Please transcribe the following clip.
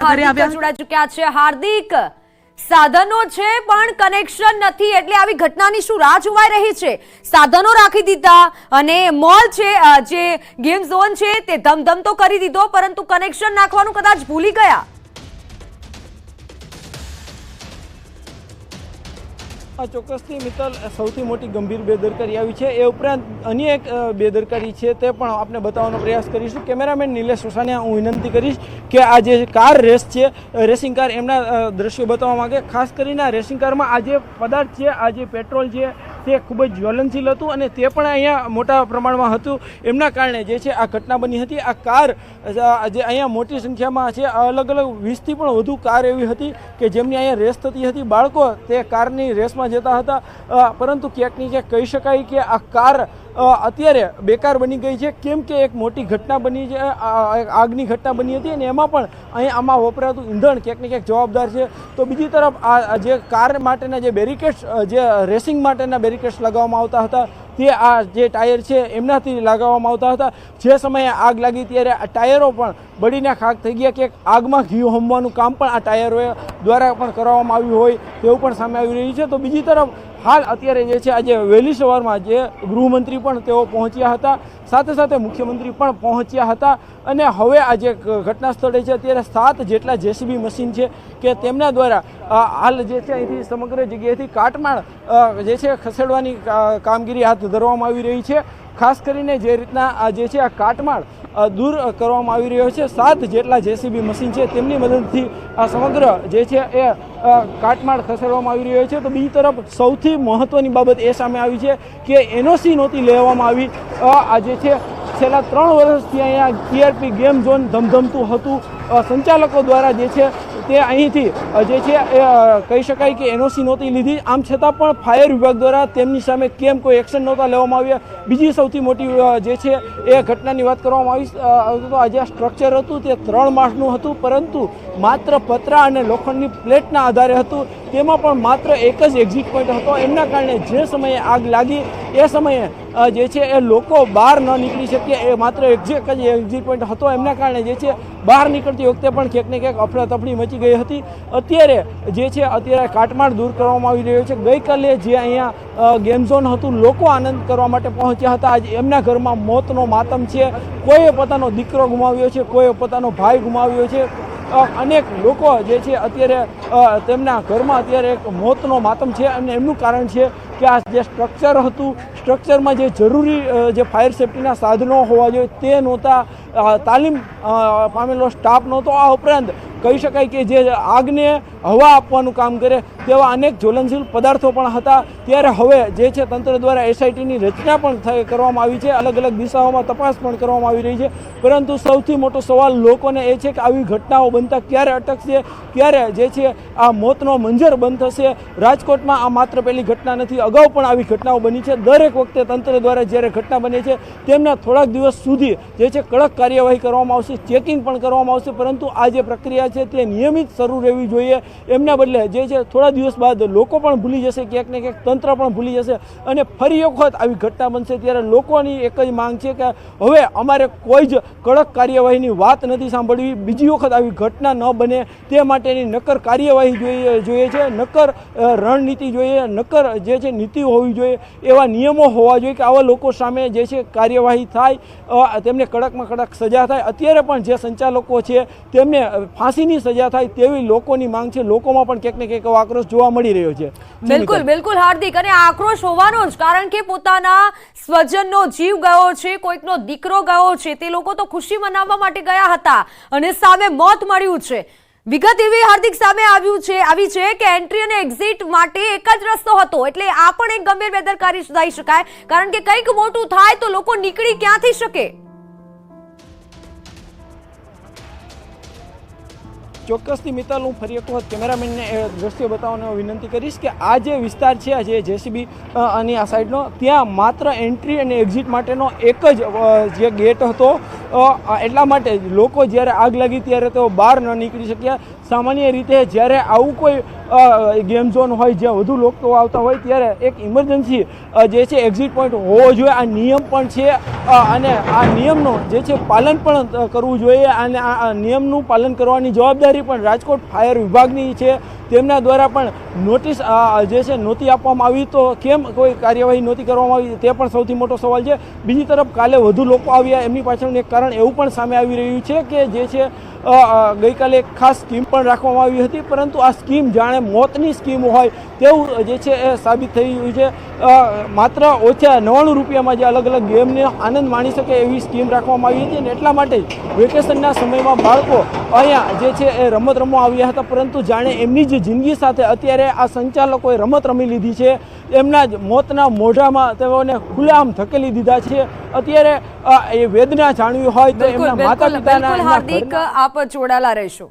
જોડાઈ ચૂક્યા છે હાર્દિક। સાધનો છે પણ કનેક્શન નથી, એટલે આવી ઘટનાની શું રાહ જોવાઈ રહી છે? સાધનો રાખી દીધા અને મોલ છે, જે ગેમ ઝોન છે તે ધમધમ તો કરી દીધો, પરંતુ કનેક્શન નાખવાનું કદાચ ભૂલી ગયા। ચોક્કસથી મિત્તલ, સૌથી મોટી ગંભીર બેદરકારી આવી છે। એ ઉપરાંત અન્ય એક બેદરકારી છે તે પણ આપણે બતાવવાનો પ્રયાસ કરીશું। કેમેરામેન નિલેશ સોસાને હું વિનંતી કરીશ કે આ જે કાર રેસ છે, રેસિંગ કાર, એમના દ્રશ્યો બતાવવા માંગે। ખાસ કરીને આ રેસિંગ કારમાં આ જે પદાર્થ છે, આ જે પેટ્રોલ છે તે ખૂબ જ જ્વલનશીલ હતું અને તે પણ અહીંયા મોટા પ્રમાણમાં હતું। એમના કારણે જે છે આ ઘટના બની હતી। આ કાર જે અહીંયા મોટી સંખ્યામાં છે, અલગ અલગ 20થી પણ વધુ કાર એવી હતી કે જેમની અહીંયા રેસ થતી હતી। બાળકો તે કારની રેસમાં જતા હતા, પરંતુ ક્યાંક ને ક્યાંક કહી શકાય કે આ કાર અત્યારે બેકાર બની ગઈ છે, કેમ કે એક મોટી ઘટના બની છે, આગની ઘટના બની હતી અને એમાં પણ અહીં આમાં વપરાતું ઈંધણ ક્યાંક ને ક્યાંક જવાબદાર છે। તો બીજી તરફ આ જે કાર માટેના જે બેરિકેડ્સ, જે રેસિંગ માટેના બેરિકેડ્સ લગાવવામાં આવતા હતા તે આ જે ટાયર છે એમનાથી લગાવવામાં આવતા હતા। જે સમયે આગ લાગી ત્યારે આ ટાયરો પણ બળીને ખાક થઈ ગયા, કે આગમાં ઘી હોમવાનું કામ પણ આ ટાયરો દ્વારા પણ કરવામાં આવ્યું હોય તેવું પણ સામે આવી રહ્યું છે। તો બીજી તરફ હાલ અત્યારે જે છે આજે વહેલી સવારમાં જે ગૃહમંત્રી પણ તેઓ પહોંચ્યા હતા, સાથે સાથે મુખ્યમંત્રી પણ પહોંચ્યા હતા અને હવે આ જે ઘટના સ્થળે છે અત્યારે 7 જેટલા જેસીબી મશીન છે કે તેમના દ્વારા હાલ જે છે અહીંથી સમગ્ર જગ્યાએથી કાટમાળ જે છે ખસેડવાની કામગીરી હાથ ધરવામાં આવી રહી છે। ખાસ કરીને જે રીતના આ જે છે આ કાટમાળ દૂર કરવામાં આવી રહ્યો છે, 7 જેટલા જેસીબી મશીન છે તેમની મદદથી આ સમગ્ર જે છે એ કાટમાળ ખસેડવામાં આવી રહ્યો છે। તો બીજી તરફ સૌથી મહત્વની બાબત એ સામે આવી છે કે એનઓસી નહોતી લેવામાં આવી। આ જે છે છેલ્લા 3 વર્ષથી અહીંયા ટીઆરપી ગેમ ઝોન ધમધમતું હતું, સંચાલકો દ્વારા જે છે તે અહીંથી જે છે એ કહી શકાય કે એનઓસી નહોતી લીધી, આમ છતાં પણ ફાયર વિભાગ દ્વારા તેમની સામે કેમ કોઈ એક્શન નહોતા લેવામાં આવ્યા। બીજી સૌથી મોટી જે છે એ ઘટનાની વાત કરવામાં આવી તો આ જે સ્ટ્રક્ચર હતું તે 3 માળનું હતું, પરંતુ માત્ર પતરા અને લોખંડની પ્લેટના આધારે હતું, તેમાં પણ માત્ર એક જ એક્ઝિટ પોઈન્ટ હતો। એમના કારણે જે સમયે આગ લાગી એ સમયે જે છે એ લોકો બહાર ન નીકળી શકે, એ માત્ર એક જ એક્ઝિટ પોઈન્ટ હતો। એમના કારણે જે છે બહાર નીકળતી વખતે પણ ક્યાંક ને ક્યાંક અફડાતફડી મચી ગઈ હતી। અત્યારે જે છે અત્યારે કાટમાળ દૂર કરવામાં આવી રહ્યો છે। ગઈકાલે જે અહીંયા ગેમ ઝોન હતું, લોકો આનંદ કરવા માટે પહોંચ્યા હતા, આજે એમના ઘરમાં મોતનો માતમ છે। કોઈએ પોતાનો દીકરો ગુમાવ્યો છે, કોઈએ પોતાનો ભાઈ ગુમાવ્યો છે, અનેક લોકો જે છે અત્યારે તેમના ઘરમાં અત્યારે એક મોતનો માતમ છે અને એમનું કારણ છે કે આ જે સ્ટ્રક્ચર હતું, સ્ટ્રક્ચરમાં જે જરૂરી જે ફાયર સેફ્ટીના સાધનો હોવા જોઈએ તે નહોતા, તાલીમ પામેલો સ્ટાફ નહોતો। આ ઉપરાંત કહી શકાય કે જે આગને હવા આપવાનું કામ કરે તેવા અનેક જ્વલનશીલ પદાર્થો પણ હતા। ત્યારે હવે જે છે તંત્ર દ્વારા એસઆઈટીની રચના પણ કરવામાં આવી છે, અલગ અલગ દિશાઓમાં તપાસ પણ કરવામાં આવી રહી છે, પરંતુ સૌથી મોટો સવાલ લોકોને એ છે કે આવી ઘટનાઓ બનતા ક્યારે અટકશે, ક્યારે જે છે આ મોતનો મંજર બંધ થશે। રાજકોટમાં આ માત્ર પહેલી ઘટના નથી, અગાઉ પણ આવી ઘટનાઓ બની છે। દરેક વખતે તંત્ર દ્વારા જ્યારે ઘટના બને છે તેમના થોડાક દિવસ સુધી જે છે કડક કાર્યવાહી કરવામાં આવશે, ચેકિંગ પણ કરવામાં આવશે, પરંતુ આ જે પ્રક્રિયા છે તે નિયમિત શરૂ રહેવી જોઈએ। એમના બદલે જે છે થોડા દિવસ બાદ લોકો પણ ભૂલી જશે, ક્યાંક ને ક્યાંક તંત્ર પણ ભૂલી જશે અને ફરી વખત આવી ઘટના બનશે ત્યારે લોકોની એક જ માંગ છે કે હવે અમારે કોઈ જ કડક કાર્યવાહીની વાત નથી સાંભળવી, બીજી વખત આવી ઘટના ન બને તે માટેની નક્કર કાર્યવાહી જોઈએ છે, નક્કર રણનીતિ જોઈએ, નક્કર જે છે નીતિ હોવી જોઈએ, એવા નિયમો હોવા જોઈએ કે આવા લોકો સામે જે છે કાર્યવાહી થાય, તેમને કડકમાં કડક સજા થાય। અત્યારે પણ જે સંચાલકો છે તેમને ફાંસીની સજા થાય તેવી લોકોની માંગ છે। લોકોમાં પણ ક્યાંક ને ક્યાંક આક્રોશ જોવા મળી રહ્યો છે। બિલકુલ બિલકુલ હાર્દિક, અને આક્રોશ હોવાનો જ, કારણ કે પોતાના સ્વજનનો જીવ ગયો છે, કોઈકનો દીકરો ગયો છે, તે લોકો તો ખુશી મનાવવા માટે ગયા હતા અને સામે મોત મળ્યું છે। વિગત એવી હાર્દિક સામે આવી છે કે એન્ટ્રી અને એક્ઝિટ માટે એક જ રસ્તો હતો, એટલે આ પણ એક ગંભીર બેદરકારી થઈ શકાય, કારણ કે કંઈક મોટું થાય તો લોકો નીકળી ક્યાંથી શકે? ચોક્કસથી મિત્તલ, હું ફરી એક વખત કેમેરામેનને એ દ્રશ્ય બતાવવાનો વિનંતી કરીશ કે આ જે વિસ્તાર છે, આ જે જેસીબી અને આ સાઈડનો, ત્યાં માત્ર એન્ટ્રી અને એક્ઝિટ માટેનો એક જ જે ગેટ હતો એટલા માટે લોકો જ્યારે આગ લાગી ત્યારે તેઓ બહાર ન નીકળી શક્યા. સામાન્ય રીતે જ્યારે આવું કોઈ ગેમ ઝોન હોય જ્યાં વધુ લોકો આવતા હોય ત્યારે એક ઇમરજન્સી જે છે એક્ઝિટ પોઈન્ટ હોવો જોઈએ. આ નિયમ પણ છે અને આ નિયમનું જે છે પાલન પણ કરવું જોઈએ અને આ નિયમનું પાલન કરવાની જવાબદારી પણ રાજકોટ ફાયર વિભાગની છે. તેમના દ્વારા પણ નોટિસ જે છે નહોતી આપવામાં આવી, તો કેમ કોઈ કાર્યવાહી નહોતી કરવામાં આવી તે પણ સૌથી મોટો સવાલ છે. બીજી તરફ કાલે વધુ લોકો આવ્યા એમની પાછળનું એક કારણ એવું પણ સામે આવી રહ્યું છે કે જે છે ગઈકાલે એક ખાસ સ્કીમ પણ રાખવામાં આવી હતી, પરંતુ આ સ્કીમ જાણે મોતની સ્કીમ હોય તેવું જે છે એ સાબિત થઈ રહ્યું છે. માત્ર ઓછા 99 રૂપિયામાં જે અલગ અલગ ગેમને આનંદ માણી શકે એવી સ્કીમ રાખવામાં આવી હતી અને એટલા માટે જ વેકેશનના સમયમાં બાળકો અહીંયા જે છે એ રમત રમવા આવ્યા હતા, પરંતુ જાણે એમની જ જિંદગી સાથે અત્યારે આ સંચાલકોએ રમત રમી લીધી છે. એમના જ મોતના મોઢામાં તેઓને ખુલ્લેઆમ ધકેલી દીધા છે. અત્યારે એ વેદના જાણવી હોય તો એમના માતા પિતાના હાર્દિક, આપ જોડાયેલા રહેશો.